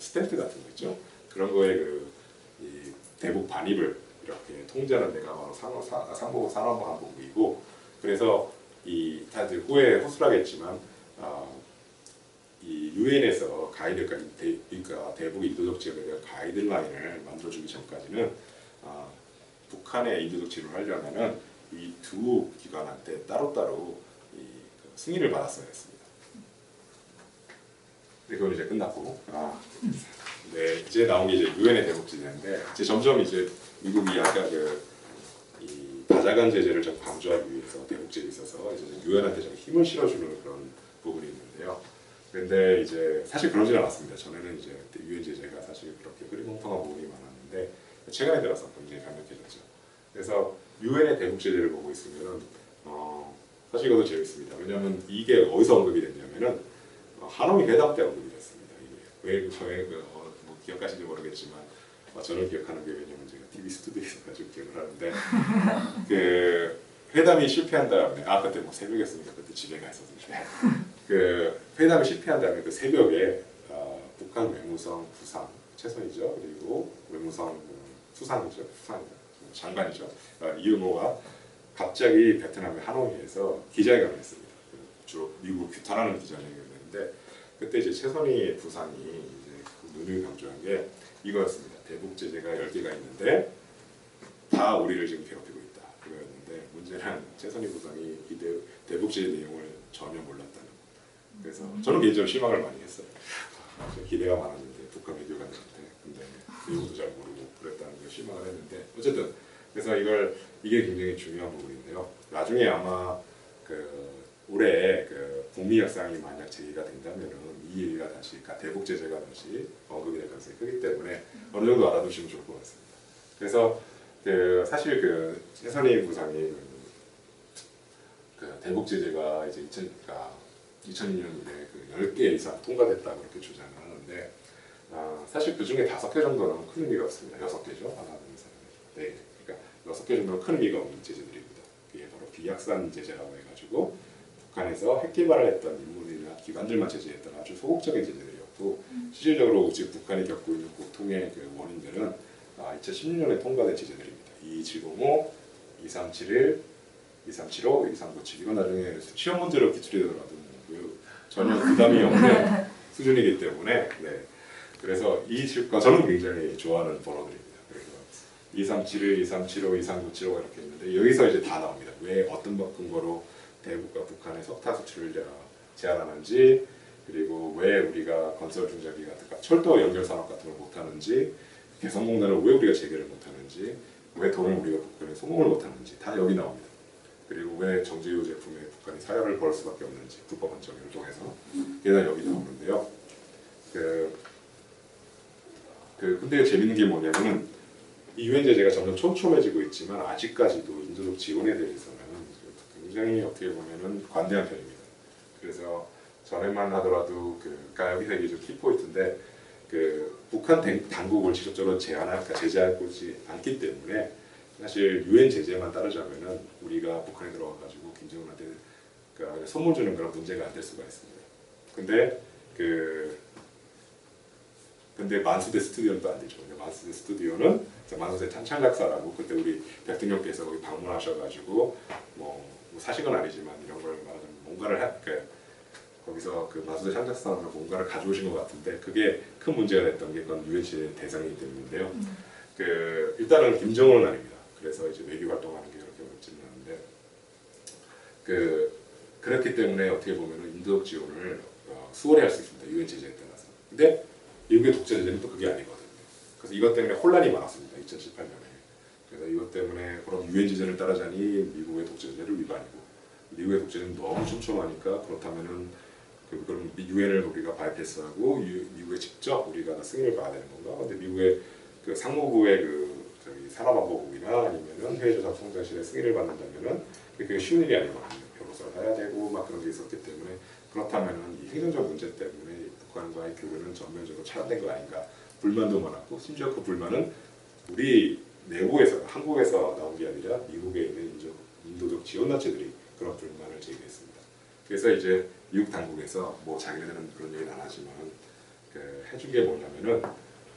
스탠트 같은 거 있죠. 그런 거에 이 대북 반입을 이렇게 통제하는 데가 바로 상무 산업안보국이고, 그래서 이 다들 후에 허술하겠지만 이 유엔에서 그러니까 대북 인도적 지원에 대한 가이드라인을 만들어주기 전까지는 북한의 인도적 지원을 하려면은 이 두 기관한테 따로따로 승인을 받았어야 했습니다. 근데 그건 이제 끝났고, 네, 이제 나온 게 이제 유엔의 대북 제재인데, 이제 점점 이제 미국이 아까 이 다자간 제재를 좀 강조하기 위해서 대북 제재에 있어서 이제 유엔한테 좀 힘을 실어주는 그런 부분이 있는데요. 근데 이제 사실 그러진 않았습니다. 전에는 이제 유엔 제재가 사실 그렇게 흐리멍텅한 부분이 많았는데 최근에 들어서 굉장히 강력해졌죠. 그래서 유엔의 대북 제재를 보고 있으면 사실 이것도 재밌습니다. 왜냐하면 이게 어디서 언급이 됐냐면은 하노이 회담 때 언급이 됐습니다. 이게 왜 뭐 기억하시는지 모르겠지만 저는 기억하는 게, 왜냐면 제가 TV 스튜디오에서 가지고 기억을 하는데 그 회담이 실패한 다음에 그때 뭐 새벽이었으니까 그때 집에 가 있었는데 그 회담이 실패한 다음에 그 새벽에 북한 외무성 부상 최선이죠. 그리고 외무성 수상이죠. 장관이죠. 이은호가 갑자기 베트남의 하노이에서 기자회견을 했습니다. 주로 미국 규탄하는 기자회견이었는데, 그때 이제 최선희 부상이 이제 눈을 강조한 게 이거였습니다. 대북 제재가 10개가 있는데 다 우리를 지금 괴롭히고 있다. 그거였는데, 문제는 최선희 부상이 이 대북 제재 내용을 전혀 몰랐다는. 그래서 저는 개인적으로 실망을 많이 했어요. 기대가 많았는데 북한 외교관들한테, 근데 내용도 잘 모르고 그랬다는 걸 실망을 했는데, 어쨌든 그래서 이게 굉장히 중요한 부분인데요. 나중에 아마 올해 북미 협상이 만약 제기가 된다면은 이 얘기가 다시, 그러니까 대북 제재가 다시 언급이 될 가능성이 크기 때문에 어느 정도 알아두시면 좋을 것 같습니다. 그래서 사실 최선희 부상이 대북 제재가 이제 2002년 이래 10개 이상 통과됐다고 그렇게 주장을 하는데, 사실 그 중에 5개 정도는 큰 의미가 없습니다. 6개죠. 하나, 둘, 셋, 넷. 그러니까 6개 정도는 큰 의미가 없는 제재들입니다. 그게 바로 비약산 제재라고 해가지고 북한에서 핵 개발을 했던 인물이나 기관들만 제재했던 아주 소극적인 제재들이었고, 실질적으로 지금 북한이 겪고 있는 고통의 원인들은 2016년에 통과된 제재들입니다. 2275, 2371, 2375, 2397. 이건 나중에 시험 문제로 기출이 되더라도 전혀 부담이 없는 수준이기 때문에, 네. 그래서 저는 굉장히 좋아하는 번호들입니다. 그래서 2371, 2375, 2397가 이렇게 있는데, 여기서 이제 다 나옵니다. 왜 어떤 근거로 대북과 북한의 석탄 수출을 제한하는지, 그리고 왜 우리가 건설 중장비 같은 철도 연결 산업 같은 걸 못하는지, 개성공단을 왜 우리가 재개를 못하는지, 왜 돈을 우리가 북한에 송금을 못하는지 다 여기 나옵니다. 그리고 왜 정제유 제품에 북한이 사활을 벌 수밖에 없는지, 불법한 정유를 통해서 그게 다 여기 나오는데요. 근데 재밌는 게 뭐냐면은 이 유엔 제재가 점점 촘촘해지고 있지만 아직까지도 인도적 지원에 대해서는 굉장히 어떻게 보면은 관대한 편입니다. 그래서 전에만 하더라도 그러니까 여기서 이게 좀 키포인트인데, 북한 당국을 직접적으로 제재하고 있지 않기 때문에 사실 유엔 제재만 따르자면은 우리가 북한에 들어가가지고 김정은한테 선물 주는 그런 문제가 안 될 수가 있습니다. 근데 만수대 스튜디오는 또 안 되죠. 만수대 스튜디오는 만수대 탄창작사라고, 그때 우리 대통령께서 거기 방문하셔가지고 뭐 사실은 아니지만 이런 걸 말하자면 뭔가를 거기서 만수대 탄창작사로 뭔가를 가져오신 것 같은데, 그게 큰 문제가 됐던 게 그건 유엔 제재 대상이기 때문인데요. 일단은 김정은은 아닙니다. 그래서 이제 외교 활동하는 게 그렇게 어렵지는 않은데, 그렇기 때문에 어떻게 보면은 인도적 지원을 수월히 할 수 있습니다. 유엔 제재에 따라서. 근데 미국의 독재 제재는 또 그게 아니거든요. 그래서 이것 때문에 혼란이 많았습니다. 2018년에. 그래서 이것 때문에 그럼 유엔 제재를 따르자니 미국의 독재 제재를 위반이고, 미국의 독재는 너무 촘촘하니까 그렇다면은 그럼 유엔을 우리가 바이패스하고 미국에 직접 우리가 승인을 받아야 되는 건가? 근데 미국의 상무부의 산업안보국이나 아니면은 해외조사총장실의 승인을 받는다면은 그게 쉬운 일이 아니거든요. 변호사를 해야 되고 막 그런 게 있었기 때문에, 그렇다면은 이 행정적 문제 때문에 북한과의 교류는 전면적으로 차단된 거 아닌가 불만도 많았고, 심지어 그 불만은 우리 내부에서, 한국에서 나온 게 아니라 미국에 있는 인도적 지원단체들이 그런 불만을 제기했습니다. 그래서 이제 미국 당국에서 자기네들은 그런 얘기는 안 하지만 해준 게 뭐냐면은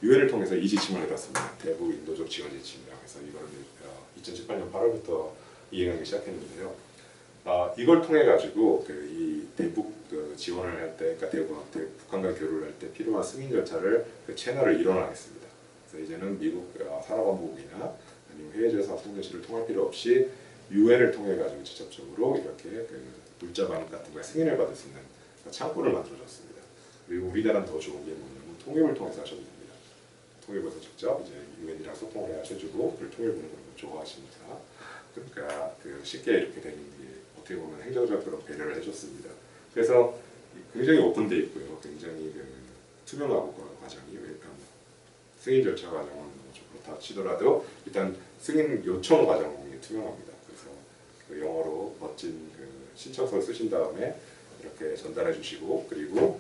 유엔을 통해서 이 지침을 내렸습니다. 대북 인도적 지원 지침이라고 해서 이거를 2018년 8월부터 이행하기 시작했는데요. 이걸 통해 가지고 이 대북 지원을 할 때, 그러니까 북한과 교류를 할 때 필요한 승인 절차를 채널을 일원화했습니다. 그래서 이제는 미국 산업안보국이나 아니면 해외재산 통제실을 통할 필요 없이 유엔을 통해 가지고 직접적으로 이렇게 물자방 같은 거에 승인을 받을 수 있는 창구를 만들어줬습니다. 그리고 우리나라는 더 좋은 게 뭐냐면 통일부를 통해서 하셔도 됩니다. 통일부에서 직접 이제 유엔이랑 소통을 하셔주고 그걸 통일부는 그런 걸 좋아하시니까 그러니까 쉽게 이렇게 되는 게 어떻게 보면 행정적 그런 배려를 해줬습니다. 그래서 굉장히 오픈돼 있고요. 굉장히 투명하고 과정이 그러니까 승인 절차 과정은 좀 그렇다 치더라도 일단 승인 요청 과정이 투명합니다. 그래서 영어로 멋진 신청서를 쓰신 다음에 이렇게 전달해 주시고 그리고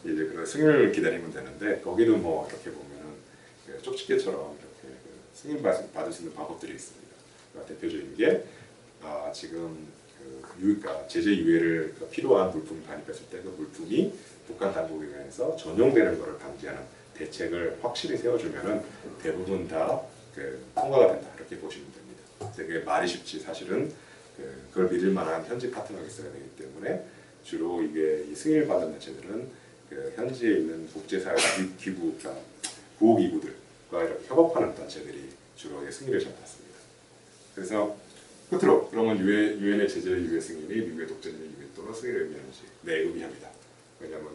이제 승인을 기다리면 되는데 거기도 뭐 이렇게 보면은 쪽집게처럼 이렇게 승인 받을 수 있는 방법들이 있습니다. 그러니까 대표적인 게 지금 그러니까 제재 유예를 필요한 물품을 반입했을 때 그 물품이 북한 당국에 의해서 전용되는 것을 방지하는 대책을 확실히 세워주면은 대부분 다 통과가 된다 이렇게 보시면 됩니다. 되게 말이 쉽지 사실은 그걸 믿을 만한 현지 파트너가 있어야 되기 때문에 주로 이게 이 승인을 받는 단체들은 현지에 있는 국제사회 기구, 그러니까 구호기구들과 이렇게 협업하는 단체들이 주로 승인을 잘 받습니다. 그래서 끝으로 그러면 유엔의 제재 유예 승인이 미국의 독재적 유예 또는 승인을 의미하는지 네, 의미합니다. 왜냐하면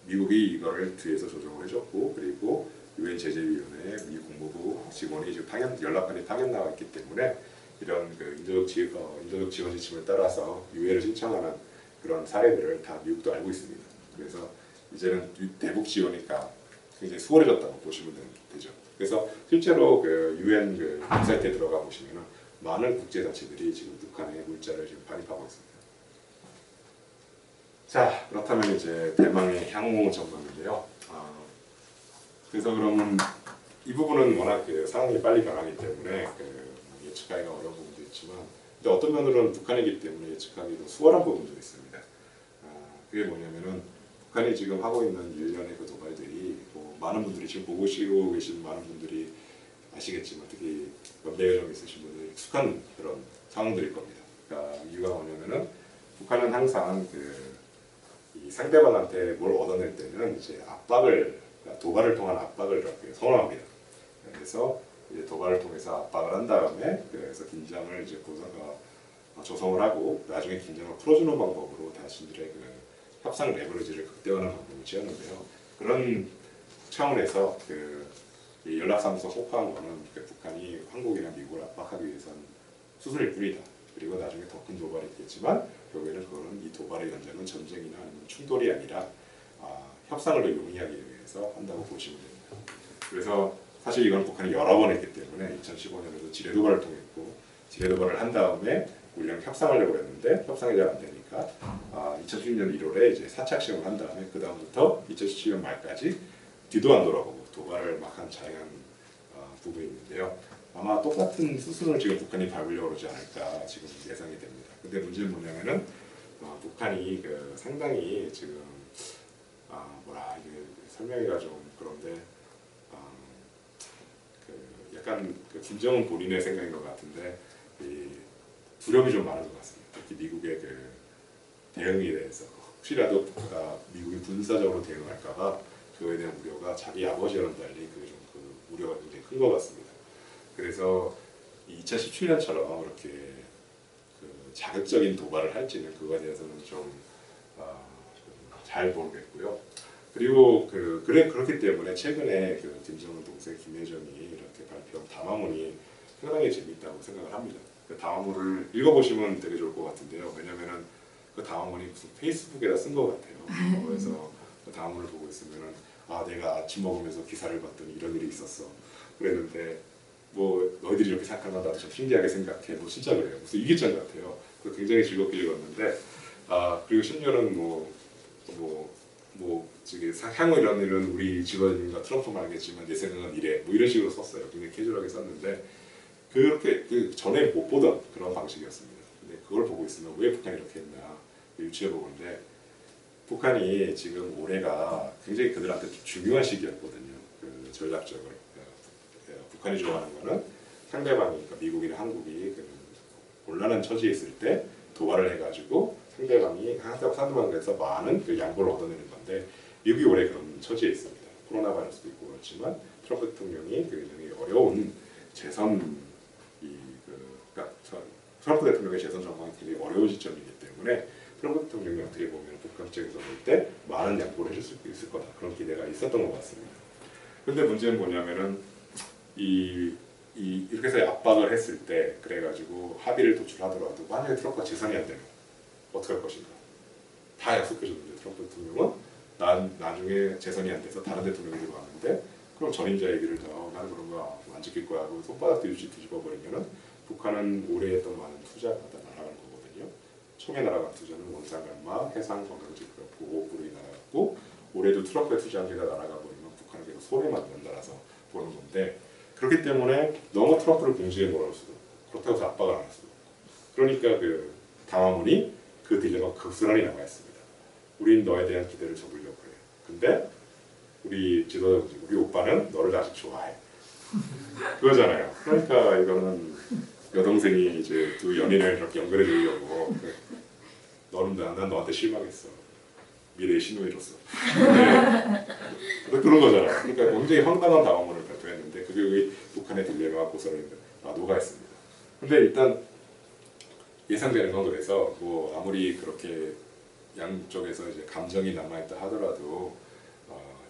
미국이 이거를 뒤에서 조정을 해줬고 그리고 유엔 제재위원회에 미 국무부 직원이 지금 연락관이 파견 나와 있기 때문에 이런 인도적 지원 지침을 따라서 유엔을 신청하는 그런 사례들을 다 미국도 알고 있습니다. 그래서 이제는 대북 지원이니까 굉장히 수월해졌다고 보시면 되죠. 그래서 실제로 유엔 웹사이트에 들어가 보시면 많은 국제단체들이 지금 북한에 물자를 지금 반입하고 있습니다. 자, 그렇다면 이제 대망의 향후 전망인데요. 그래서 그러면 이 부분은 워낙 상황이 빨리 변하기 때문에 예측하기가 어려운 부분도 있지만 근데 어떤 면으로는 북한이기 때문에 예측하기도 수월한 부분도 있습니다. 그게 뭐냐면은 북한이 지금 하고 있는 일련의 도발들이 많은 분들이 지금 보시고 계신 많은 분들이 아시겠지만 특히 연배가 좀 있으신 분들이 익숙한 그런 상황들일 겁니다. 그러니까 이유가 뭐냐면은 북한은 항상 이 상대방한테 뭘 얻어낼 때는 이제 도발을 통한 압박을 이렇게 선호합니다. 그래서 이제 도발을 통해서 압박을 한 다음에 그래서 긴장을 이제 조성을 하고 나중에 긴장을 풀어주는 방법으로 자신들의 협상 레버리지를 극대화하는 방법을 취하는데요. 그런 차원에서 연락사무소 호파한 거는 북한이 한국이나 미국을 압박하기 위해서는 수순일 뿐이다. 그리고 나중에 더 큰 도발이 있겠지만 결국에는 그거는 이 도발의 연장은 전쟁이나 아니면 충돌이 아니라 협상을 더 용이하기 위해서 한다고 보시면 됩니다. 그래서 사실 이건 북한이 여러 번 했기 때문에 2015년에도 지뢰 도발을 통했고 지뢰 도발을 한 다음에 우리랑 협상하려고 했는데 협상이 잘 안 되니까 2016년 1월에 이제 사착 시험을 한 다음에 그 다음부터 2017년 말까지 뒤도 안 돌아보고 도발을 막 한 자행한 부분이 있는데요. 아마 똑같은 수순을 지금 북한이 밟으려고 그러지 않을까 지금 예상이 됩니다. 근데 문제는 뭐냐면은 북한이 상당히 지금 이게 설명이가 좀 그런데 약간 김정은 본인의 생각인 것 같은데 두려움이 좀 많은 것 같습니다. 특히 미국의 대응에 대해서 혹시라도 미국이 군사적으로 대응할까봐 그거에 대한 우려가 자기 아버지와는 달리 우려가 굉장히 큰 것 같습니다. 그래서 2017년처럼 그렇게 자극적인 도발을 할지는 그거에 대해서는 좀 잘 모르겠고요. 그리고 그렇기 때문에 최근에 김정은 동생 김여정이 이렇게 발표한 담화문이 상당히 재미있다고 생각을 합니다. 그 담화문을 읽어보시면 되게 좋을 것 같은데요. 왜냐면은 그 담화문이 무슨 페이스북에다 쓴 것 같아요. 그래서 그 담화문을 보고 있으면은 내가 아침 먹으면서 기사를 봤더니 이런 일이 있었어. 그랬는데 너희들이 이렇게 생각하면 나도 좀 신기하게 생각해. 진짜 그래요. 무슨 일기장 같아요. 굉장히 즐겁게 읽었는데 그리고 심지어는 저기 향후 이런 일은 우리 직원과 트럼프만 알겠지만 내 생각은 이래. 이런 식으로 썼어요. 굉장히 캐주얼하게 썼는데 그렇게 전에 못 보던 그런 방식이었습니다. 근데 그걸 보고 있으면 왜 북한이 이렇게 했나 유추해 보는데 북한이 지금 올해가 굉장히 그들한테 중요한 시기였거든요. 그 전략적으로 북한이 좋아하는 거는 상대방이 그러니까 미국이나 한국이 그 곤란한 처지에 있을 때 도발을 해가지고 상대방에서 많은 그 양보를 얻어내는 건데 미국이 올해 그런 처지에 있습니다. 코로나 바이러스도 있고 그렇지만 트럼프 대통령이 굉장히 어려운 재선 그러니까 트럼프 대통령의 재선 전망이 굉장히 어려운 시점이기 때문에 트럼프 대통령이 어떻게 보면 북한 측에서 볼 때 많은 양보를 해줄 수 있을 거다 그런 기대가 있었던 것 같습니다. 그런데 문제는 뭐냐면은 이렇게 해서 압박을 했을 때 그래가지고 합의를 도출하더라도 만약에 트럼프가 재선이 안 되면 어떻게 할 것인가 다 약속해줬는데 트럼프 대통령은 나중에 재선이 안 돼서 다른 대통령이 들어왔는데 그럼 전임자 얘기를 나는 그런 거 안 지킬 거야 하고 손바닥 뒤집어 버리면은 북한은 올해 했던 많은 투자가 다 날아가는 거거든요. 총에 날아간 투자는 원상갈마, 해상 관광지 보호구로 날아갔고 올해도 트럼프의 투자 한 개가 날아가 버리면 북한은 계속 손해만 연달아서 보는 건데 그렇기 때문에 너무 트럼프를 공지에 몰아올 수도 그렇다고 해서 압박을 안 할 수도 그러니까 그 담화문이 그 딜레마가 극선하게 남아 있습니다. 우린 너에 대한 기대를 접으려고 그래. 근데 우리 오빠는 너를 아직 좋아해. 그거잖아요. 그러니까 이거는 여동생이 이제 두 연인을 이렇게 연결해 주려고 난 너한테 실망했어. 미래의 신우이로서. 그런 거잖아요. 그러니까 굉장히 황당한 담화문을 발표했는데 그게 북한의 딜레마가 고스란히 녹아있습니다. 근데 일단 예상되는 건 그래서 뭐 아무리 그렇게 양쪽에서 이제 감정이 남아있다 하더라도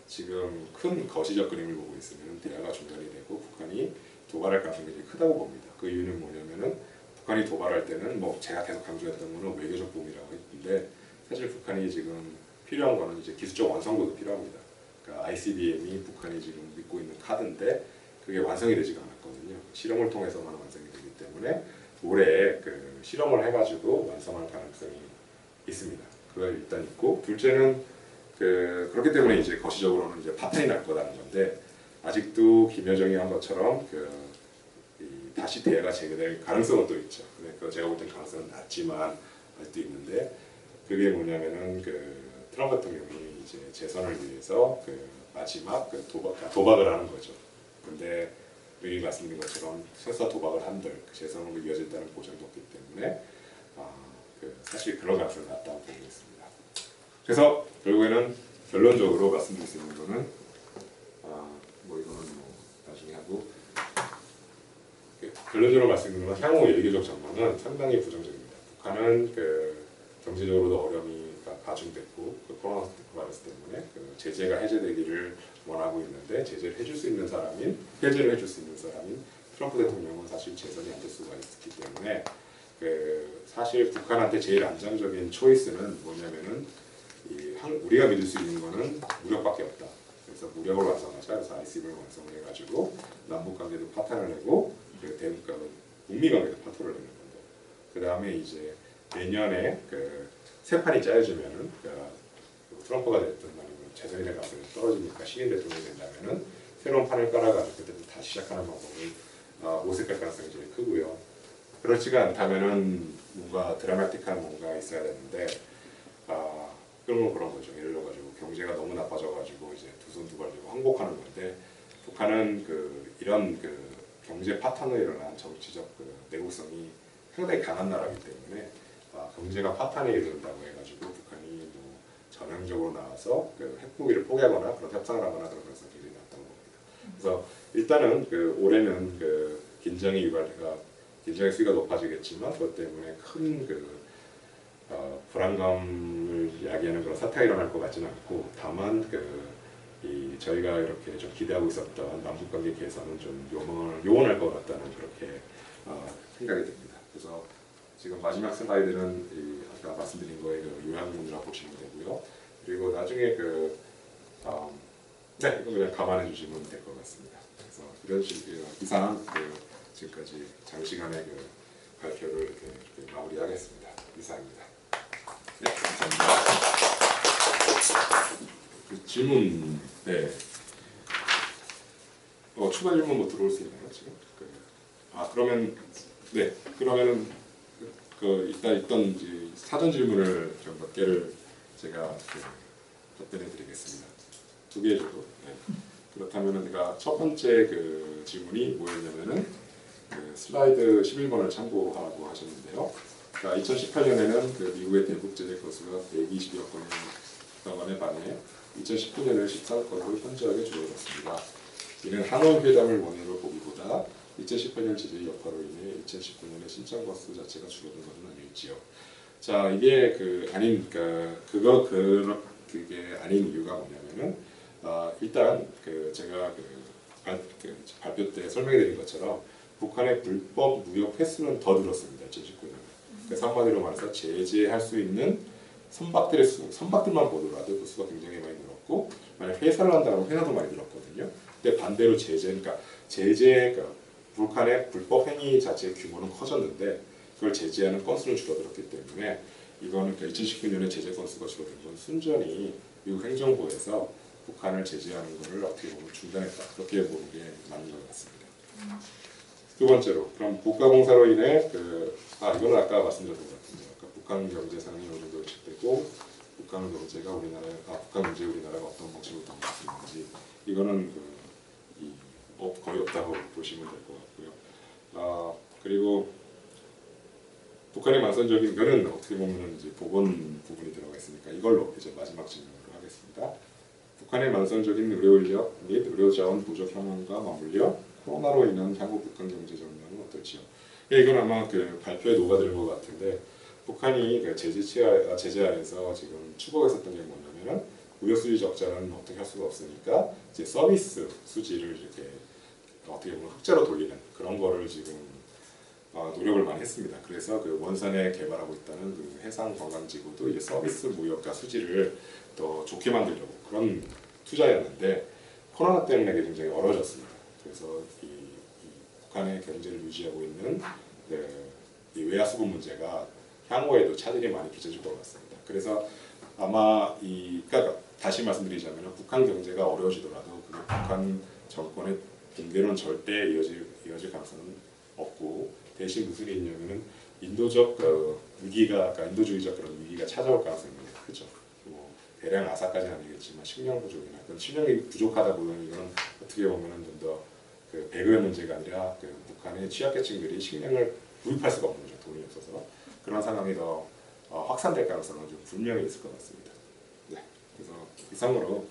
지금 큰 거시적 그림을 보고 있으면 대화가 중단이 되고 북한이 도발할 가능성이 굉장히 크다고 봅니다. 그 이유는 뭐냐면은 북한이 도발할 때는 뭐 제가 계속 강조했던 거는 외교적 보험이라고 했는데 사실 북한이 지금 필요한 거는 이제 기술적 완성도도 필요합니다. 그러니까 ICBM이 북한이 지금 믿고 있는 카드인데 그게 완성이 되지가 않았거든요. 실험을 통해서만 완성이 되기 때문에 올해 그 실험을 해가지고 완성할 가능성이 있습니다. 그거 일단 있고 둘째는 그렇기 때문에 이제 거시적으로는 이제 파탄이 날 거라는 건데 아직도 김여정이 한 것처럼 다시 대화가 재개될 가능성은 또 있죠. 근데 제가 볼 땐 가능성은 낮지만 아직도 있는데 그게 뭐냐면은 트럼프 대통령이 이제 재선을 위해서 마지막 도박을 하는 거죠. 근데 여기 말씀드린 것처럼 설사 도박을 한들 재선으로 이어진다는 보장도 없기 때문에 사실 그런 가능성이 낮다고 보고 있습니다. 그래서 결국에는 결론적으로 말씀드릴 수 있는 거는 뭐 이거는 뭐 나중에 하고 결론적으로 말씀드리는 건 향후 외교적 전망은 상당히 부정적입니다. 북한은 경제적으로도 어려움이 가중됐고 코로나 바이러스 때문에 제재가 해제되기를 원하고 있는데 제재를 해줄 수 있는 사람인 해제를 해줄 수 있는 사람인 트럼프 대통령은 사실 재선이 안 될 수가 있기 때문에 사실 북한한테 제일 안정적인 초이스는 뭐냐면은 우리가 믿을 수 있는 거는 무력밖에 없다. 그래서 무력을 완성하자. 그래서 ICBM을 완성해가지고 남북 관계도 파탄을 내고 북미 관계도 파토를 내는 건데 그 다음에 이제 내년에 새 판이 짜여지면은 트럼프가 됐든 아니면 재선이 될 가능성이 떨어지니까 신인 대통령이 된다면은 새로운 판을 깔아가지고 그때부터 다시 시작하는 방법을 모색할 가능성이 제일 크고요. 그렇지가 않다면은 뭔가 드라마틱한 뭔가 있어야 되는데 그런 거죠. 예를 들어가지고 경제가 너무 나빠져가지고 이제 두 손 두 발 들고 항복하는 건데 북한은 이런 경제 파탄으로 일어난 정치적 내구성이 상당히 강한 나라이기 때문에 경제가 파탄에 이른다고 해가지고 북한이 뭐 전향적으로 나와서 핵무기를 포기하거나 그런 협상을 하거나 그런 가능성이 굉장히 낮다고 봅니다. 그래서 일단은 올해는 긴장의 수위가 높아지겠지만 그것 때문에 큰 불안감을 야기하는 그런 사태가 일어날 것 같지는 않고 다만 저희가 이렇게 좀 기대하고 있었던 남북관계 개선은 좀 요원할 것 같다는 그렇게 생각이 듭니다. 그래서 지금 마지막 슬라이드는 아까 말씀드린 거의 요약문이라고 보시면 되고요. 그리고 나중에 네, 이거 그냥 감안해 주시면 될 것 같습니다. 그래서 이런 이상 지금까지 장시간의 발표를 이렇게 마무리하겠습니다. 이상입니다. 네, 감사합니다. 질문, 네. 추가 질문 뭐 들어올 수 있나요 지금? 그러면 네, 그러면은 일단 있던 사전 질문을 좀 몇 개를 제가 답변해드리겠습니다. 두 개 정도. 네. 그렇다면 제가 첫 번째 그 질문이 뭐였냐면은 그 슬라이드 11번을 참고하라고 하셨는데요. 그러니까 2018년에는 그 미국의 대북 제재 건수가 120여 건에 반해 2019년에는 13건으로 현저하게 줄어들었습니다. 이는 하노이 회담을 원인으로 보기보다 2018년 제재 여파로 인해 2019년에 신청 건수 자체가 줄어든 것은 아니었지요. 자, 이게 그게 아닌 이유가 뭐냐면은 일단 제가 발표 때 설명해드린 것처럼 북한의 불법 무역 횟수는 더 늘었습니다. 2019년에. 그래서 한마디로 말해서 제재할 수 있는 선박들만 보더라도 그 수가 굉장히 많이 늘었고, 만약 회사를 한다면 회사도 많이 늘었거든요. 근데 반대로 그러니까 북한의 불법 행위 자체의 규모는 커졌는데 그걸 제재하는 건수는 줄어들었기 때문에 이거는 2019년에 제재 건수가 줄어든 건 순전히 미국 행정부에서 북한을 제재하는 것을 어떻게 보면 중단했다. 그렇게 보는 게 맞는 것 같습니다. 두 번째로, 그럼 국가공사로 인해 이거는 아까 말씀드렸던 것 같은데, 아까 북한 경제상이 어느 정도 예측되고 북한 문제가 우리나라가 어떤 방식으로 담을 수 있는지, 이거는 거의 없다고 보시면 될 것 같고요. 그리고 북한의 만선적인 면은 어떻게 보면 이제 보건 부분이 들어가 있으니까 이걸로 이제 마지막 질문으로 하겠습니다. 북한의 만선적인 의료 인력 및 의료 자원 부족 현황과 맞물려 코로나로 인한 향후 북한 경제 전망은 어떨지요? 이건 아마 발표에 녹아들은 것 같은데, 북한이 제재하에서 지금 추구했었던 게 뭐냐면은 무역 수지 적자는 어떻게 할 수가 없으니까 이제 서비스 수지를 이렇게 어떻게 보면 흑자로 돌리는 그런 거를 지금 노력을 많이 했습니다. 그래서 원산에 개발하고 있다는 해상 관광지구도 이제 서비스 무역과 수지를 더 좋게 만들려고 그런 투자였는데, 코로나 때문에 그게 굉장히 어려워졌습니다. 그래서 이 북한의 경제를 유지하고 있는 이 외화 수급 문제가 향후에도 차질이 많이 빚어질 것 같습니다. 그래서 아마 그러니까 다시 말씀드리자면 북한 경제가 어려워지더라도 북한 정권의 붕괴는 절대 이어질 가능성은 없고, 대신 무슨 일이 있냐면은 인도주의적 그런 위기가 찾아올 가능성이 크죠. 대량 아사까지는 아니겠지만 식량 부족이나 식량이 부족하다 보면 이거는 어떻게 보면은 좀 더 배급의 문제가 아니라 북한의 취약계층들이 식량을 구입할 수가 없는 거죠. 돈이 없어서. 그런 상황이 더 확산될 가능성은 좀 분명히 있을 것 같습니다. 네, 그래서 이상으로